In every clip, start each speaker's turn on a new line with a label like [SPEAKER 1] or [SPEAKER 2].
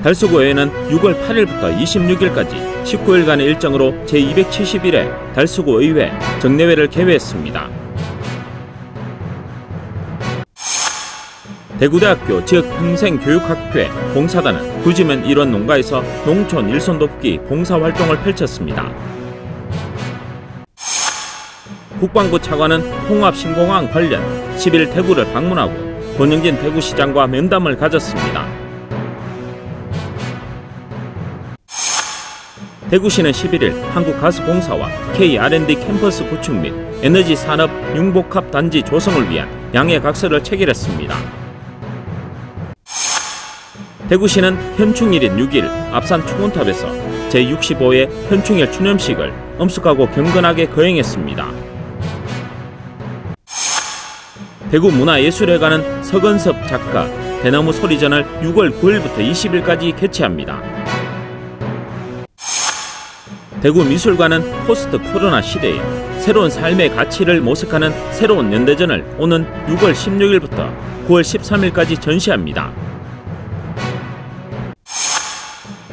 [SPEAKER 1] 달서구의회는 6월 8일부터 26일까지 19일간의 일정으로 제271회 달서구의회 정례회를 개회했습니다. 대구대학교 지역평생교육학회 봉사단은 구지면 일원 농가에서 농촌 일손 돕기 봉사활동을 펼쳤습니다. 국방부 차관은 통합신공항 관련 10일 대구를 방문하고 권영진 대구시장과 면담을 가졌습니다. 대구시는 11일 한국가스공사와 K-R&D 캠퍼스 구축 및 에너지산업 융복합단지 조성을 위한 양해각서를 체결했습니다. 대구시는 현충일인 6일 앞산 초원탑에서 제65회 현충일 추념식을 엄숙하고 경건하게 거행했습니다. 대구문화예술회관은 서건섭 작가 대나무 소리전을 6월 9일부터 20일까지 개최합니다. 대구미술관은 포스트 코로나 시대에 새로운 삶의 가치를 모색하는 새로운 연대전을 오는 6월 16일부터 9월 13일까지 전시합니다.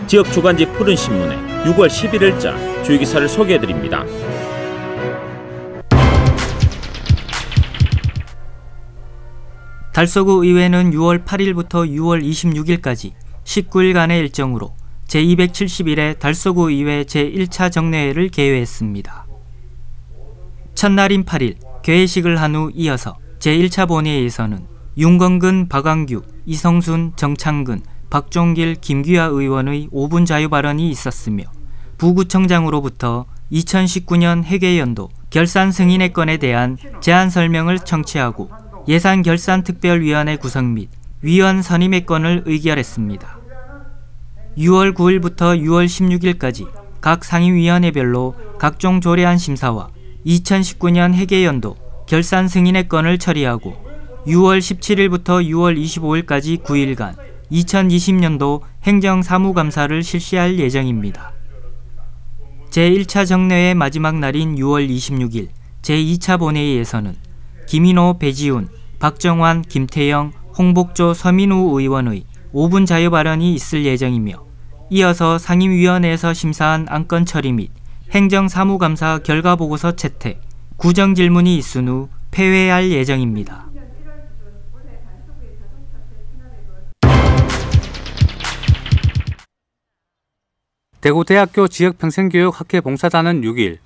[SPEAKER 1] 지역 주간지 푸른신문의 6월 11일자 주요기사를 소개해드립니다.
[SPEAKER 2] 달서구 의회는 6월 8일부터 6월 26일까지 19일간의 일정으로 제271회 달서구 의회 제1차 정례회를 개회했습니다. 첫날인 8일 개회식을 한 후 이어서 제1차 본회의에서는 윤건근, 박완규, 이성순, 정창근, 박종길, 김규하 의원의 5분 자유 발언이 있었으며 부구청장으로부터 2019년 회계연도 결산 승인의 건에 대한 제안 설명을 청취하고 예산결산특별위원회 구성 및 위원 선임의 건을 의결했습니다. 6월 9일부터 6월 16일까지 각 상임위원회별로 각종 조례안 심사와 2019년 회계연도 결산 승인의 건을 처리하고 6월 17일부터 6월 25일까지 9일간 2020년도 행정사무감사를 실시할 예정입니다. 제1차 정례회 마지막 날인 6월 26일 제2차 본회의에서는 김인호, 배지훈, 박정환, 김태영, 홍복조, 서민우 의원의 5분 자유 발언이 있을 예정이며 이어서 상임위원회에서 심사한 안건 처리 및 행정사무감사 결과보고서 채택, 구정질문이 있은 후 폐회할 예정입니다.
[SPEAKER 3] 대구대학교 지역평생교육학회 봉사단은 6일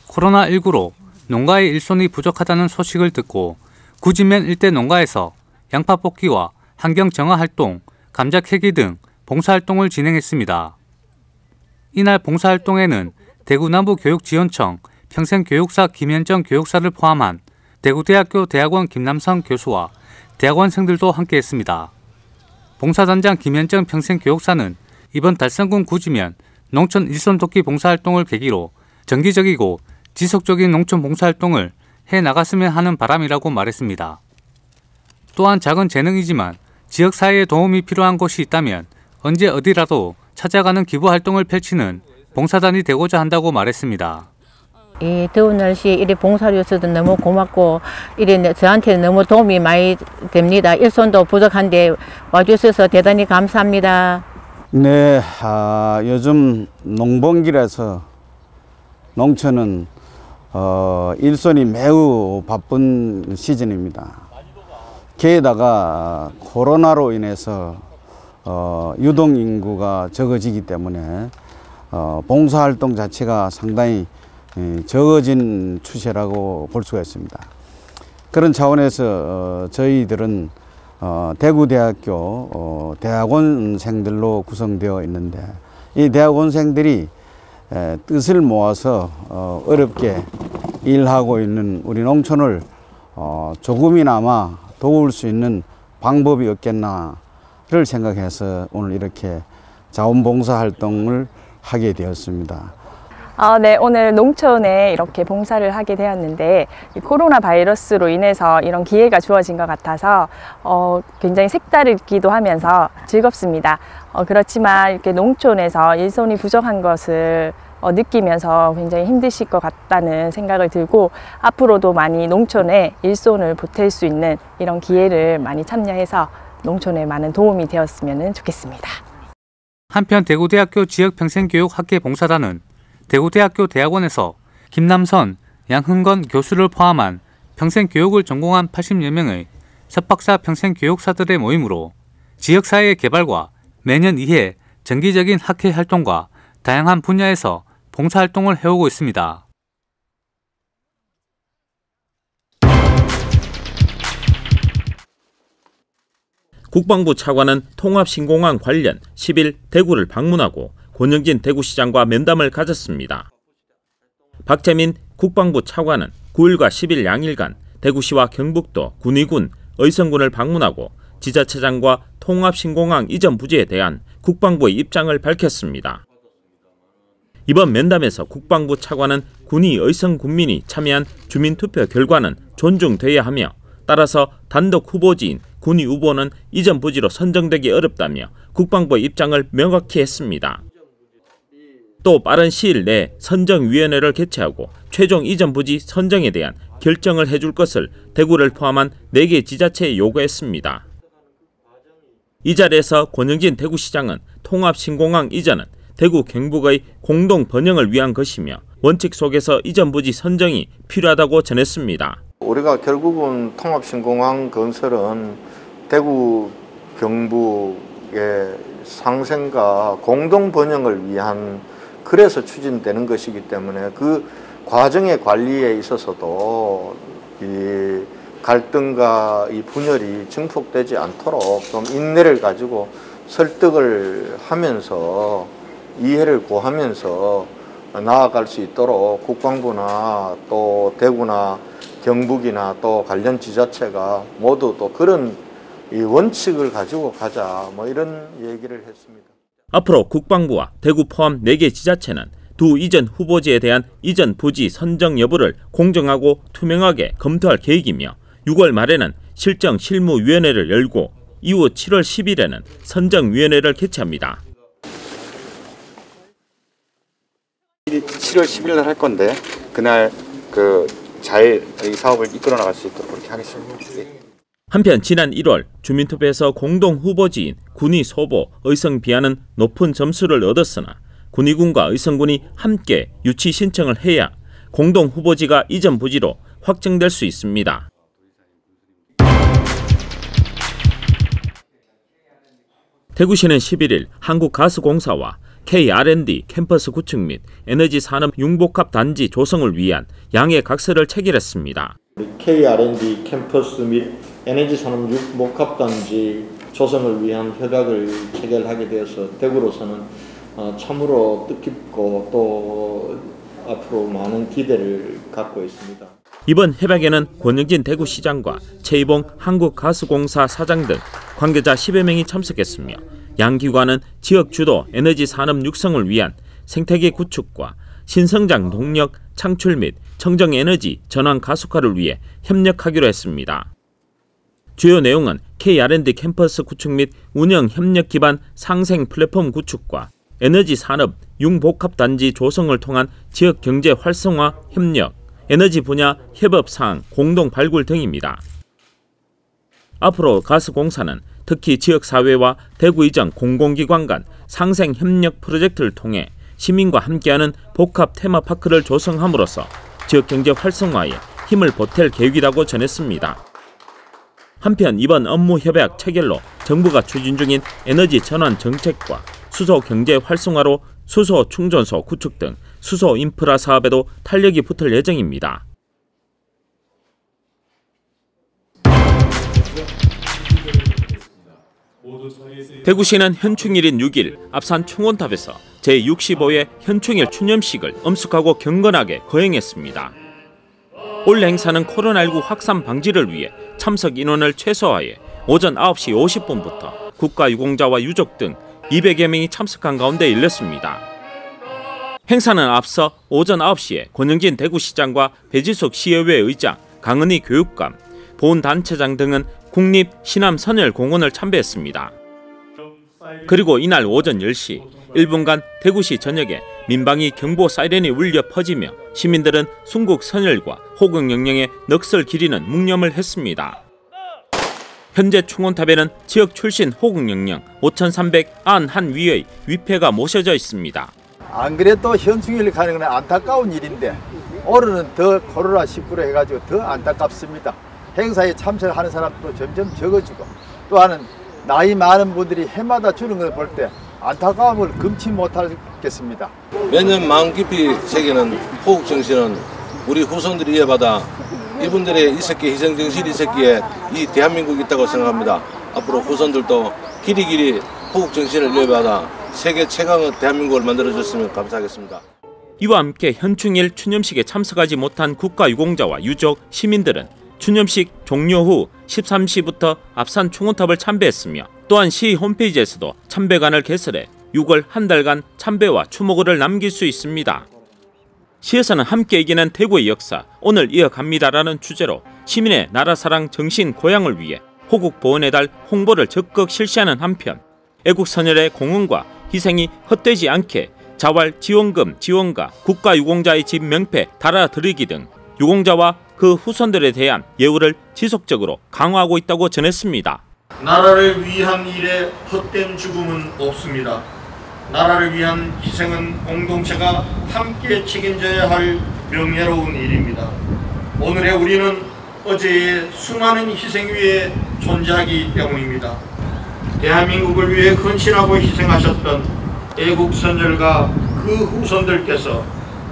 [SPEAKER 3] 코로나19로 농가의 일손이 부족하다는 소식을 듣고 구지면 일대 농가에서 양파 뽑기와 환경 정화 활동, 감자 캐기 등 봉사활동을 진행했습니다. 이날 봉사활동에는 대구남부교육지원청 평생교육사 김현정 교육사를 포함한 대구대학교 대학원 김남성 교수와 대학원생들도 함께했습니다. 봉사단장 김현정 평생교육사는 이번 달성군 구지면 농촌 일손 돕기 봉사활동을 계기로 정기적이고 지속적인 농촌 봉사활동을 해나갔으면 하는 바람이라고 말했습니다. 또한 작은 재능이지만 지역사회에 도움이 필요한 곳이 있다면 언제 어디라도 찾아가는 기부활동을 펼치는 봉사단이 되고자 한다고 말했습니다.
[SPEAKER 4] 이 더운 날씨에 이래 봉사를 해서도 너무 고맙고 이래 저한테는 너무 도움이 많이 됩니다. 일손도 부족한데 와주셔서 대단히 감사합니다.
[SPEAKER 5] 네, 요즘 농번기라서 농촌은 일손이 매우 바쁜 시즌입니다. 게다가 코로나로 인해서 유동인구가 적어지기 때문에 봉사활동 자체가 상당히 적어진 추세라고 볼 수가 있습니다. 그런 차원에서 저희들은 대구대학교 대학원생들로 구성되어 있는데 이 대학원생들이 뜻을 모아서 어렵게 일하고 있는 우리 농촌을 조금이나마 도울 수 있는 방법이 없겠나를 생각해서 오늘 이렇게 자원봉사활동을 하게 되었습니다.
[SPEAKER 6] 네, 오늘 농촌에 이렇게 봉사를 하게 되었는데 이 코로나 바이러스로 인해서 이런 기회가 주어진 것 같아서 굉장히 색다르기도 하면서 즐겁습니다. 그렇지만 이렇게 농촌에서 일손이 부족한 것을 느끼면서 굉장히 힘드실 것 같다는 생각을 들고 앞으로도 많이 농촌에 일손을 보탤 수 있는 이런 기회를 많이 참여해서 농촌에 많은 도움이 되었으면 좋겠습니다.
[SPEAKER 3] 한편 대구대학교 지역평생교육학회 봉사단은 대구대학교 대학원에서 김남선, 양흥건 교수를 포함한 평생교육을 전공한 80여 명의 석박사 평생교육사들의 모임으로 지역사회의 개발과 매년 2회 정기적인 학회 활동과 다양한 분야에서 봉사활동을 해오고 있습니다.
[SPEAKER 1] 국방부 차관은 통합신공항 관련 10일 대구를 방문하고 권영진 대구시장과 면담을 가졌습니다. 박재민 국방부 차관은 9일과 10일 양일간 대구시와 경북도, 군위군, 의성군을 방문하고 지자체장과 통합신공항 이전 부지에 대한 국방부의 입장을 밝혔습니다. 이번 면담에서 국방부 차관은 군위 의성 군민이 참여한 주민투표 결과는 존중돼야 하며 따라서 단독 후보지인 군위 후보는 이전 부지로 선정되기 어렵다며 국방부의 입장을 명확히 했습니다. 또 빠른 시일 내에 선정위원회를 개최하고 최종 이전 부지 선정에 대한 결정을 해줄 것을 대구를 포함한 4개 지자체에 요구했습니다. 이 자리에서 권영진 대구시장은 통합신공항 이전은 대구 경북의 공동 번영을 위한 것이며 원칙 속에서 이전 부지 선정이 필요하다고 전했습니다.
[SPEAKER 7] 우리가 결국은 통합신공항 건설은 대구 경북의 상생과 공동 번영을 위한 그래서 추진되는 것이기 때문에 그 과정의 관리에 있어서도 이 갈등과 이 분열이 증폭되지 않도록 좀 인내를 가지고 설득을 하면서 이해를 구하면서 나아갈 수 있도록 국방부나 또 대구나 경북이나 또 관련 지자체가 모두 또 그런 이 원칙을 가지고 가자 이런 얘기를 했습니다.
[SPEAKER 1] 앞으로 국방부와 대구 포함 4개 지자체는 두 이전 후보지에 대한 이전 부지 선정 여부를 공정하고 투명하게 검토할 계획이며 6월 말에는 실정 실무위원회를 열고 이후 7월 10일에는 선정위원회를 개최합니다.
[SPEAKER 8] 7월 10일 날 할 건데 그날 잘 이 사업을 이끌어 나갈 수 있도록 그렇게 하겠습니다.
[SPEAKER 1] 한편 지난 1월 주민투표에서 공동 후보지인 군위 소보, 의성 비하는 높은 점수를 얻었으나 군위군과 의성군이 함께 유치 신청을 해야 공동 후보지가 이전 부지로 확정될 수 있습니다. 대구시는 11일 한국가스공사와 K-R&D 캠퍼스 구축 및 에너지산업 융복합 단지 조성을 위한 양해 각서를 체결했습니다.
[SPEAKER 9] K-R&D 캠퍼스 및 에너지산업 융복합 단지 조성을 위한 협약을 체결하게 되어서 대구로서는 참으로 뜻깊고 또 앞으로 많은 기대를 갖고 있습니다.
[SPEAKER 1] 이번 협약에는 권영진 대구시장과 최이봉 한국가스공사 사장 등 관계자 10여 명이 참석했으며 양 기관은 지역 주도 에너지 산업 육성을 위한 생태계 구축과 신성장 동력 창출 및 청정 에너지 전환 가속화를 위해 협력하기로 했습니다. 주요 내용은 K-R&D 캠퍼스 구축 및 운영 협력 기반 상생 플랫폼 구축과 에너지 산업 융복합 단지 조성을 통한 지역 경제 활성화 협력, 에너지 분야 협업 사항 공동 발굴 등입니다. 앞으로 가스공사는 특히 지역사회와 대구 이전 공공기관 간 상생 협력 프로젝트를 통해 시민과 함께하는 복합 테마파크를 조성함으로써 지역경제 활성화에 힘을 보탤 계획이라고 전했습니다. 한편 이번 업무 협약 체결로 정부가 추진 중인 에너지 전환 정책과 수소 경제 활성화로 수소 충전소 구축 등 수소 인프라 사업에도 탄력이 붙을 예정입니다. 대구시는 현충일인 6일 앞산 충원탑에서 제65회 현충일 추념식을 엄숙하고 경건하게 거행했습니다. 올 행사는 코로나19 확산 방지를 위해 참석 인원을 최소화해 오전 9시 50분부터 국가유공자와 유족 등 200여 명이 참석한 가운데 열렸습니다. 행사는 앞서 오전 9시에 권영진 대구시장과 배지숙 시의회 의장, 강은희 교육감, 보훈단체장 등은 국립 신암선열공원을 참배했습니다. 그리고 이날 오전 10시 1분간 대구시 전역에 민방위 경보 사이렌이 울려 퍼지며 시민들은 순국 선열과 호국 영령의 넋을 기리는 묵념을 했습니다. 현재 충원탑에는 지역 출신 호국영령 5,391위의 위패가 모셔져 있습니다.
[SPEAKER 10] 안 그래도 현충일 가는 건 안타까운 일인데 올해는 더 코로나19로 해가지고 더 안타깝습니다. 행사에 참석하는 사람도 점점 적어지고 또 하는 나이 많은 분들이 해마다 주는 걸 볼 때 안타까움을 금치 못하겠습니다.
[SPEAKER 11] 매년 마음 깊이 새기는 호국정신은 우리 후손들이 이어받아 이분들의 있었기에 희생정신이 있었기에 이 대한민국이 있다고 생각합니다. 앞으로 후손들도 길이길이 호국정신을 이어받아 세계 최강의 대한민국을 만들어줬으면 감사하겠습니다.
[SPEAKER 1] 이와 함께 현충일 추념식에 참석하지 못한 국가유공자와 유족, 시민들은 추념식 종료 후 13시부터 앞산 충원탑을 참배했으며 또한 시 홈페이지에서도 참배관을 개설해 6월 한 달간 참배와 추모글을 남길 수 있습니다. 시에서는 함께 이기는 대구의 역사, 오늘 이어갑니다라는 주제로 시민의 나라사랑 정신 고양을 위해 호국보훈의 달 홍보를 적극 실시하는 한편 애국선열의 공헌과 희생이 헛되지 않게 자활 지원금 지원과 국가유공자의 집 명패 달아드리기 등 유공자와 그 후손들에 대한 예우를 지속적으로 강화하고 있다고 전했습니다.
[SPEAKER 9] 나라를 위한 일에 헛된 죽음은 없습니다. 나라를 위한 희생은 공동체가 함께 책임져야 할 명예로운 일입니다. 오늘의 우리는 어제의 수많은 희생 위에 존재하기 때문입니다. 대한민국을 위해 헌신하고 희생하셨던 애국선열과 그 후손들께서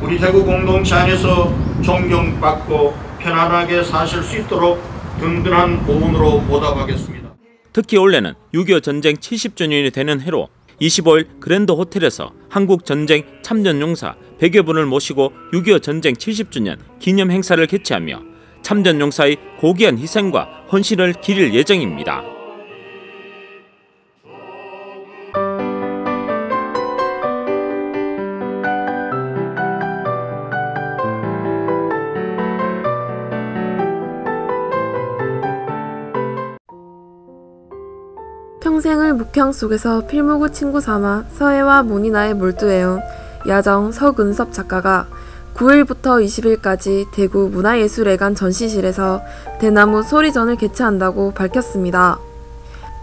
[SPEAKER 9] 우리 대구 공동체 안에서 존경받고 편안하게 사실 수 있도록 든든한 보훈으로 보답하겠습니다.
[SPEAKER 1] 특히 올해는 6.25 전쟁 70주년이 되는 해로 25일 그랜드 호텔에서 한국전쟁 참전용사 100여 분을 모시고 6.25 전쟁 70주년 기념 행사를 개최하며 참전용사의 고귀한 희생과 헌신을 기릴 예정입니다.
[SPEAKER 12] 평생을 묵형 속에서 필목을 친구 삼아 서해와 모니나에 몰두해온 야정 서근섭 작가가 9일부터 20일까지 대구 문화예술회관 전시실에서 대나무 소리전을 개최한다고 밝혔습니다.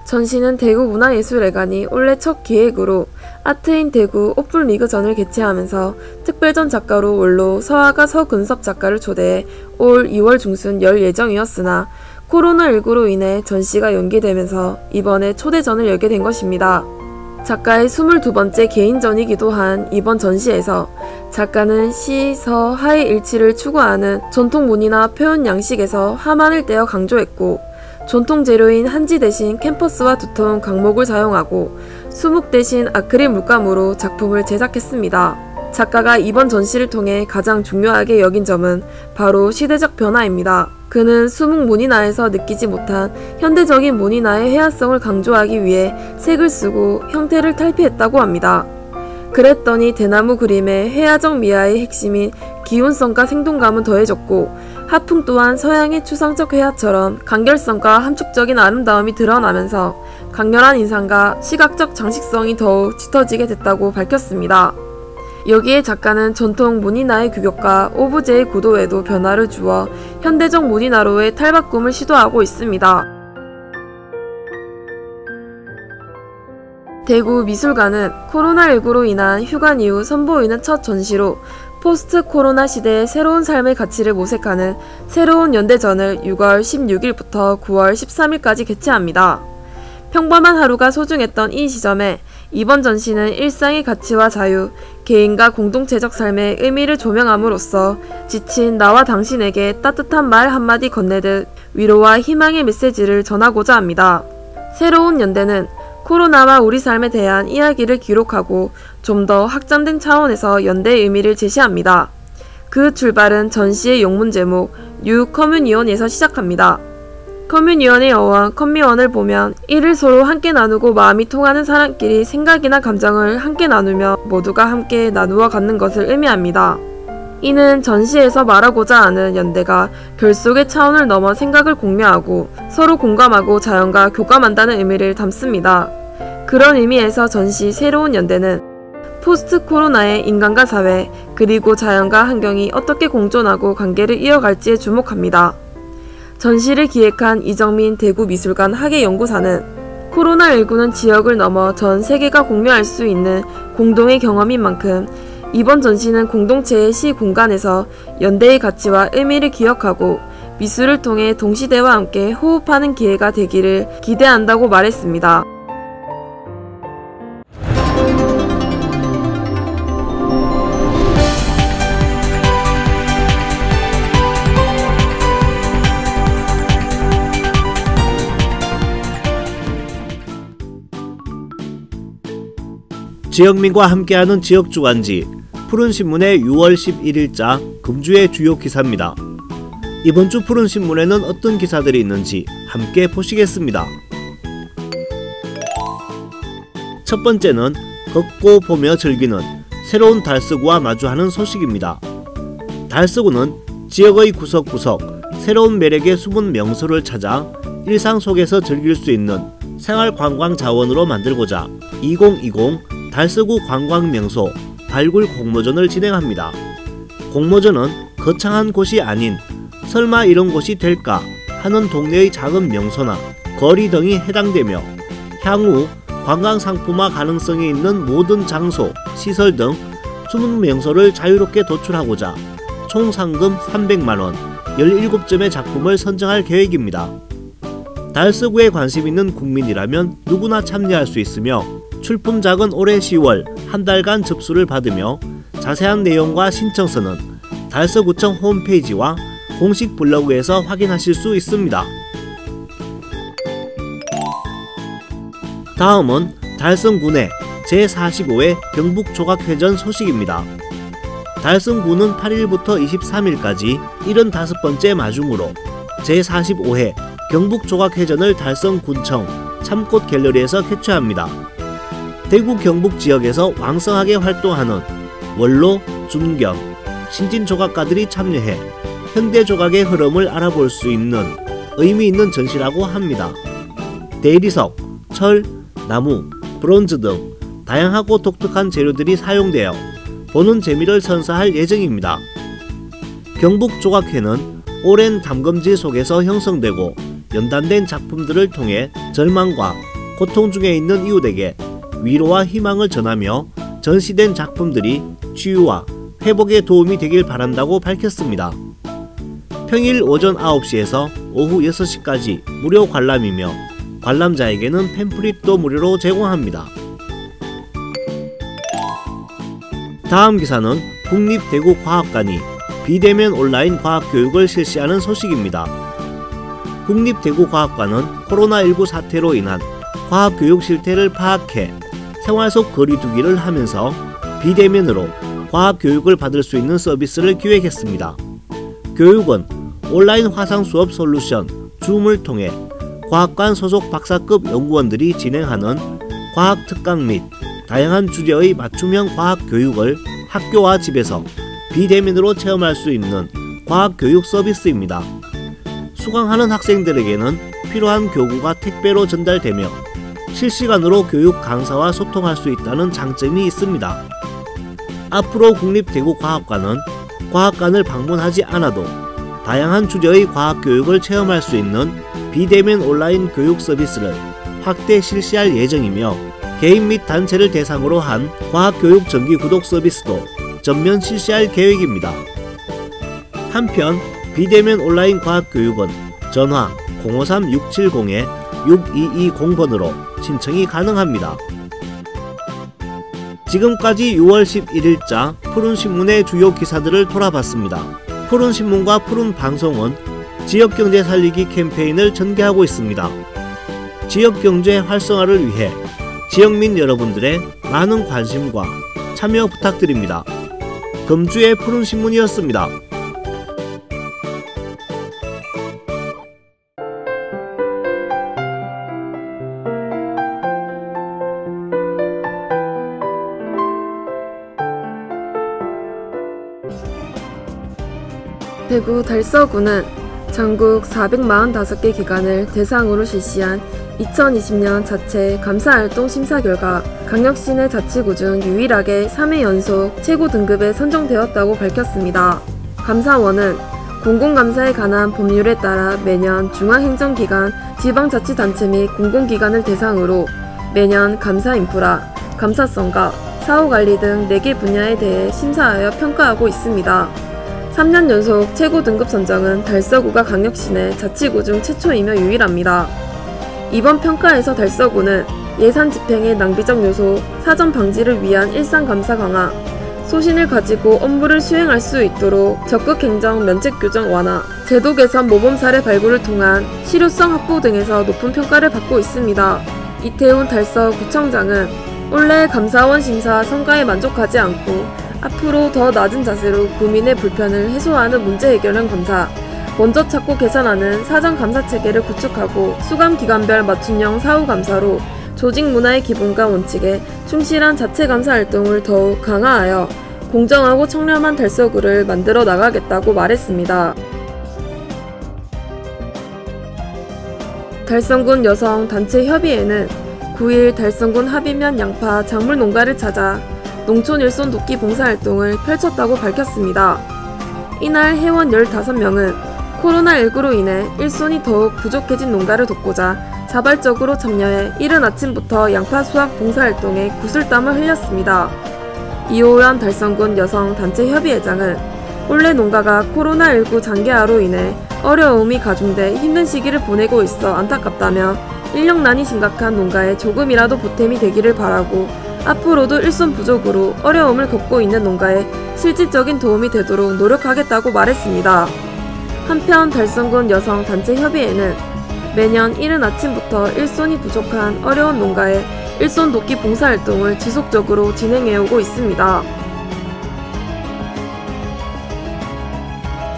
[SPEAKER 12] 전시는 대구 문화예술회관이 올해 첫 기획으로 아트인 대구 오픈리그전을 개최하면서 특별전 작가로 원로 서화가 서근섭 작가를 초대해 올 2월 중순 열 예정이었으나 코로나19로 인해 전시가 연기되면서 이번에 초대전을 열게 된 것입니다. 작가의 22번째 개인전이기도 한 이번 전시에서 작가는 시, 서, 하의 일치를 추구하는 전통 문이나 표현 양식에서 하만을 떼어 강조했고 전통 재료인 한지 대신 캔퍼스와 두터운 강목을 사용하고 수묵 대신 아크릴 물감으로 작품을 제작했습니다. 작가가 이번 전시를 통해 가장 중요하게 여긴 점은 바로 시대적 변화입니다. 그는 수묵 모니나에서 느끼지 못한 현대적인 모니나의 해야성을 강조하기 위해 색을 쓰고 형태를 탈피했다고 합니다. 그랬더니 대나무 그림에 해야적 미화의 핵심인 기운성과 생동감은 더해졌고 하풍 또한 서양의 추상적 회화처럼 간결성과 함축적인 아름다움이 드러나면서 강렬한 인상과 시각적 장식성이 더욱 짙어지게 됐다고 밝혔습니다. 여기에 작가는 전통 모니나의 규격과 오브제의 구도에도 변화를 주어 현대적 모니나로의 탈바꿈을 시도하고 있습니다. 대구 미술관은 코로나19로 인한 휴관 이후 선보이는 첫 전시로 포스트 코로나 시대의 새로운 삶의 가치를 모색하는 새로운 연대전을 6월 16일부터 9월 13일까지 개최합니다. 평범한 하루가 소중했던 이 시점에 이번 전시는 일상의 가치와 자유, 개인과 공동체적 삶의 의미를 조명함으로써 지친 나와 당신에게 따뜻한 말 한마디 건네듯 위로와 희망의 메시지를 전하고자 합니다. 새로운 연대는 코로나와 우리 삶에 대한 이야기를 기록하고 좀 더 확장된 차원에서 연대의 의미를 제시합니다. 그 출발은 전시의 영문 제목 뉴 커뮤니언에서 시작합니다. 커뮤니언의 어원 커뮤언을 보면 이를 서로 함께 나누고 마음이 통하는 사람끼리 생각이나 감정을 함께 나누며 모두가 함께 나누어 갖는 것을 의미합니다. 이는 전시에서 말하고자 하는 연대가 결속의 차원을 넘어 생각을 공유하고 서로 공감하고 자연과 교감한다는 의미를 담습니다. 그런 의미에서 전시 새로운 연대는 포스트 코로나의 인간과 사회 그리고 자연과 환경이 어떻게 공존하고 관계를 이어갈지에 주목합니다. 전시를 기획한 이정민 대구미술관 학예연구사는 코로나19는 지역을 넘어 전 세계가 공유할 수 있는 공동의 경험인 만큼 이번 전시는 공동체의 시 공간에서 연대의 가치와 의미를 기억하고 미술을 통해 동시대와 함께 호흡하는 기회가 되기를 기대한다고 말했습니다.
[SPEAKER 13] 지역민과 함께하는 지역주간지 푸른신문의 6월 11일자 금주의 주요 기사입니다. 이번 주 푸른신문에는 어떤 기사들이 있는지 함께 보시겠습니다. 첫 번째는 걷고 보며 즐기는 새로운 달서구와 마주하는 소식입니다. 달서구는 지역의 구석구석 새로운 매력의 숨은 명소를 찾아 일상 속에서 즐길 수 있는 생활관광 자원으로 만들고자 2020 달서구 관광명소 발굴 공모전을 진행합니다. 공모전은 거창한 곳이 아닌 설마 이런 곳이 될까 하는 동네의 작은 명소나 거리 등이 해당되며 향후 관광상품화 가능성이 있는 모든 장소, 시설 등 숨은 명소를 자유롭게 도출하고자 총 상금 300만원, 17점의 작품을 선정할 계획입니다. 달서구에 관심 있는 국민이라면 누구나 참여할 수 있으며 출품작은 올해 10월 한 달간 접수를 받으며 자세한 내용과 신청서는 달서구청 홈페이지와 공식 블로그에서 확인하실 수 있습니다. 다음은 달성군의 제45회 경북조각회전 소식입니다. 달성군은 8일부터 23일까지 75번째 마중으로 제45회 경북조각회전을 달성군청 참꽃 갤러리에서 개최합니다. 대구 경북 지역에서 왕성하게 활동하는 원로, 준경, 신진 조각가들이 참여해 현대 조각의 흐름을 알아볼 수 있는 의미 있는 전시라고 합니다. 대리석, 철, 나무, 브론즈 등 다양하고 독특한 재료들이 사용되어 보는 재미를 선사할 예정입니다. 경북조각회는 오랜 담금질 속에서 형성되고 연단된 작품들을 통해 절망과 고통 중에 있는 이웃에게 위로와 희망을 전하며 전시된 작품들이 치유와 회복에 도움이 되길 바란다고 밝혔습니다. 평일 오전 9시에서 오후 6시까지 무료 관람이며 관람자에게는 팸플릿도 무료로 제공합니다. 다음 기사는 국립대구과학관이 비대면 온라인 과학교육을 실시하는 소식입니다. 국립대구과학관은 코로나19 사태로 인한 과학교육 실태를 파악해 생활 속 거리두기를 하면서 비대면으로 과학교육을 받을 수 있는 서비스를 기획했습니다. 교육은 온라인 화상 수업 솔루션 줌을 통해 과학관 소속 박사급 연구원들이 진행하는 과학 특강 및 다양한 주제의 맞춤형 과학교육을 학교와 집에서 비대면으로 체험할 수 있는 과학교육 서비스입니다. 수강하는 학생들에게는 필요한 교구가 택배로 전달되며 실시간으로 교육 강사와 소통할 수 있다는 장점이 있습니다. 앞으로 국립대구과학관은 과학관을 방문하지 않아도 다양한 주제의 과학교육을 체험할 수 있는 비대면 온라인 교육 서비스를 확대 실시할 예정이며 개인 및 단체를 대상으로 한 과학교육 정기 구독 서비스도 전면 실시할 계획입니다. 한편 비대면 온라인 과학교육은 전화 053-670-6220번으로 신청이 가능합니다. 지금까지 6월 11일자 푸른신문의 주요 기사들을 돌아봤습니다. 푸른신문과 푸른방송은 지역경제 살리기 캠페인을 전개하고 있습니다. 지역경제 활성화를 위해 지역민 여러분들의 많은 관심과 참여 부탁드립니다. 금주의 푸른신문이었습니다.
[SPEAKER 12] 대구 달서구는 전국 445개 기관을 대상으로 실시한 2020년 자체 감사활동 심사 결과 강력시내 자치구 중 유일하게 3회 연속 최고 등급에 선정되었다고 밝혔습니다. 감사원은 공공감사에 관한 법률에 따라 매년 중앙행정기관, 지방자치단체 및 공공기관을 대상으로 매년 감사 인프라, 감사성과 사후관리 등 4개 분야에 대해 심사하여 평가하고 있습니다. 3년 연속 최고 등급 선정은 달서구가 강력시 내 자치구 중 최초이며 유일합니다. 이번 평가에서 달서구는 예산 집행의 낭비적 요소, 사전 방지를 위한 일상 감사 강화, 소신을 가지고 업무를 수행할 수 있도록 적극 행정 면책 규정 완화, 제도 개선 모범 사례 발굴을 통한 실효성 확보 등에서 높은 평가를 받고 있습니다. 이태훈 달서구청장은 올해 감사원 심사 성과에 만족하지 않고 앞으로 더 낮은 자세로 국민의 불편을 해소하는 문제 해결형 감사, 먼저 찾고 개선하는 사전 감사 체계를 구축하고 수감 기관별 맞춤형 사후 감사로 조직 문화의 기본과 원칙에 충실한 자체 감사 활동을 더욱 강화하여 공정하고 청렴한 달서구를 만들어 나가겠다고 말했습니다. 달성군 여성단체협의회는 9일 달성군 하비면 양파 작물 농가를 찾아 농촌 일손 돕기 봉사활동을 펼쳤다고 밝혔습니다. 이날 회원 15명은 코로나19로 인해 일손이 더욱 부족해진 농가를 돕고자 자발적으로 참여해 이른 아침부터 양파 수확 봉사활동에 구슬땀을 흘렸습니다. 이호란 달성군 여성단체협의회장은 올해 농가가 코로나19 장기화로 인해 어려움이 가중돼 힘든 시기를 보내고 있어 안타깝다며 인력난이 심각한 농가에 조금이라도 보탬이 되기를 바라고 앞으로도 일손 부족으로 어려움을 겪고 있는 농가에 실질적인 도움이 되도록 노력하겠다고 말했습니다. 한편 달성군 여성단체협의회는 매년 이른 아침부터 일손이 부족한 어려운 농가에 일손 돕기 봉사활동을 지속적으로 진행해오고 있습니다.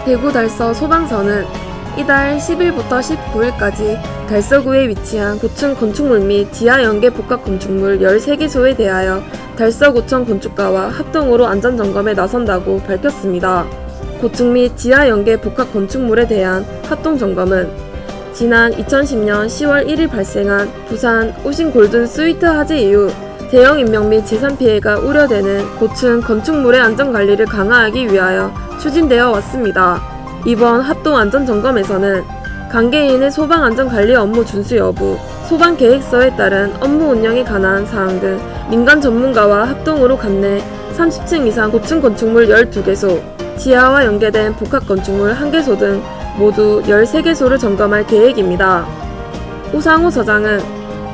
[SPEAKER 12] 대구 달서 소방서는 이달 10일부터 19일까지 달서구에 위치한 고층 건축물 및 지하 연계 복합 건축물 13개소에 대하여 달서구청 건축가와 합동으로 안전점검에 나선다고 밝혔습니다. 고층 및 지하 연계 복합 건축물에 대한 합동점검은 지난 2010년 10월 1일 발생한 부산 오신 골든 스위트 화재 이후 대형 인명 및 재산 피해가 우려되는 고층 건축물의 안전관리를 강화하기 위하여 추진되어 왔습니다. 이번 합동안전점검에서는 관계인의 소방안전관리 업무 준수 여부, 소방계획서에 따른 업무 운영에 관한 사항 등 민간 전문가와 합동으로 관내 30층 이상 고층 건축물 12개소, 지하와 연계된 복합 건축물 1개소 등 모두 13개소를 점검할 계획입니다. 우상호 서장은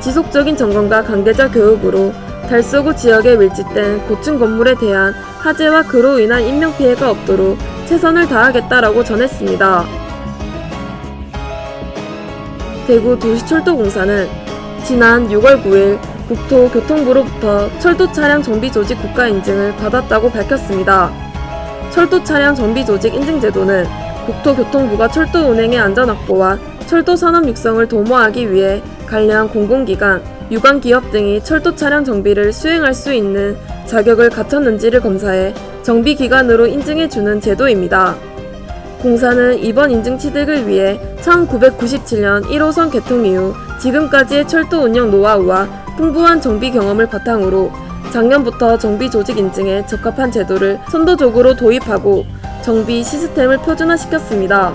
[SPEAKER 12] 지속적인 점검과 관계자 교육으로 달서구 지역에 밀집된 고층 건물에 대한 화재와 그로 인한 인명피해가 없도록 최선을 다하겠다라고 전했습니다. 대구 도시철도공사는 지난 6월 9일 국토교통부로부터 철도차량 정비조직 국가인증을 받았다고 밝혔습니다. 철도차량 정비조직 인증제도는 국토교통부가 철도 운행의 안전확보와 철도산업 육성을 도모하기 위해 관련 공공기관, 유관기업 등이 철도차량 정비를 수행할 수 있는 자격을 갖췄는지를 검사해 정비기관으로 인증해주는 제도입니다. 공사는 이번 인증 취득을 위해 1997년 1호선 개통 이후 지금까지의 철도 운영 노하우와 풍부한 정비 경험을 바탕으로 작년부터 정비 조직 인증에 적합한 제도를 선도적으로 도입하고 정비 시스템을 표준화시켰습니다.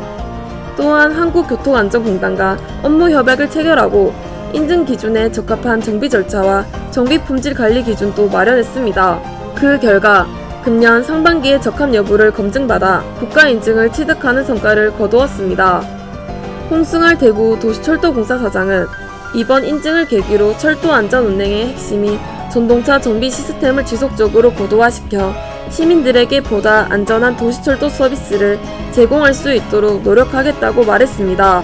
[SPEAKER 12] 또한 한국교통안전공단과 업무 협약을 체결하고 인증 기준에 적합한 정비 절차와 정비 품질 관리 기준도 마련했습니다. 그 결과 금년 상반기에 적합 여부를 검증받아 국가인증을 취득하는 성과를 거두었습니다. 홍승할 대구 도시철도공사 사장은 이번 인증을 계기로 철도 안전 운행의 핵심인 전동차 정비 시스템을 지속적으로 고도화시켜 시민들에게 보다 안전한 도시철도 서비스를 제공할 수 있도록 노력하겠다고 말했습니다.